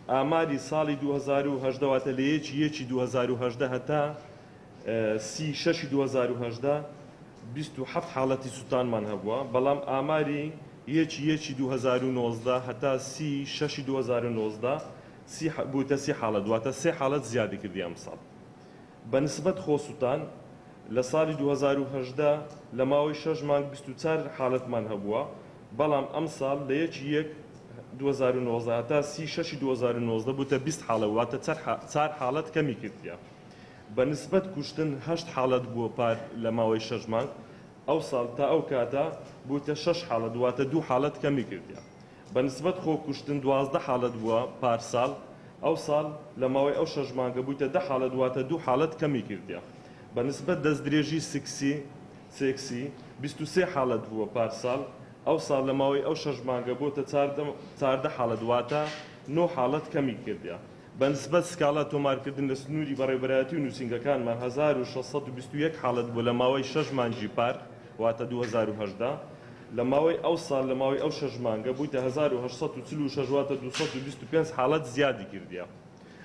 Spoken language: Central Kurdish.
ئاماری ساڵی 2010 واتە لە یەکی 2010 هەتا 36 2010 27 حاڵەتی سوتانمان هەبووە، بەڵام ئاماری یەکی 2019 هەتا 36 2019 بووتە 30 حاڵەت، دواتە 3 حاڵەت زیادی کردی ئەم ساڵ. بەنسبەت خۆسووتان لە ساڵی 2010 لە ماوەی 6 مانگ 24 حاڵەتمان هەبووە، بەڵام ئەم ساڵ لە یەکی 2019 تا 36 2019 بووتە 20 حاڵە، واتە 4 حاڵەت کەمی کردیە. بەنسبەت کوشتن 8 حاڵەت بووە پار لە ماوەی 6 مانگ، ئەو ساڵ تا ئەو کاتە بووتە 6 حاڵەت، واتە 2 حاڵەت کەمی کردیە. بەنسبەت خۆ کوشتن 12 حاڵەت بووە پار ساڵ، ئەو ساڵ لە ماوەی ئەو 6 مانگە بووتە 10 حاڵەت، واتە 2 حاڵەت کەمی کردیە. بەنسبەت دەستدرێژی سێکسی 23 حاڵەت بووە پار ساڵ، ئەو ساڵ لە ماوەی ئەو 6 مانگە بووتە 14 حاڵەت، واتە 9 حاڵەت کەمی کردیە. بەنسبەت سکاڵا تۆمارکردن لە سنووری بەڕێوەبەرایەتی و نووسینگەکانمان 1621 حاڵەت بوو لە ماوەی 6 مانگی پار، واتە 2010. لە ماوەی ئەو ساڵ لە ماوەی ئەو 6 مانگە بوویتە 1846 واتە 225 حاڵەت زیادی کردیە.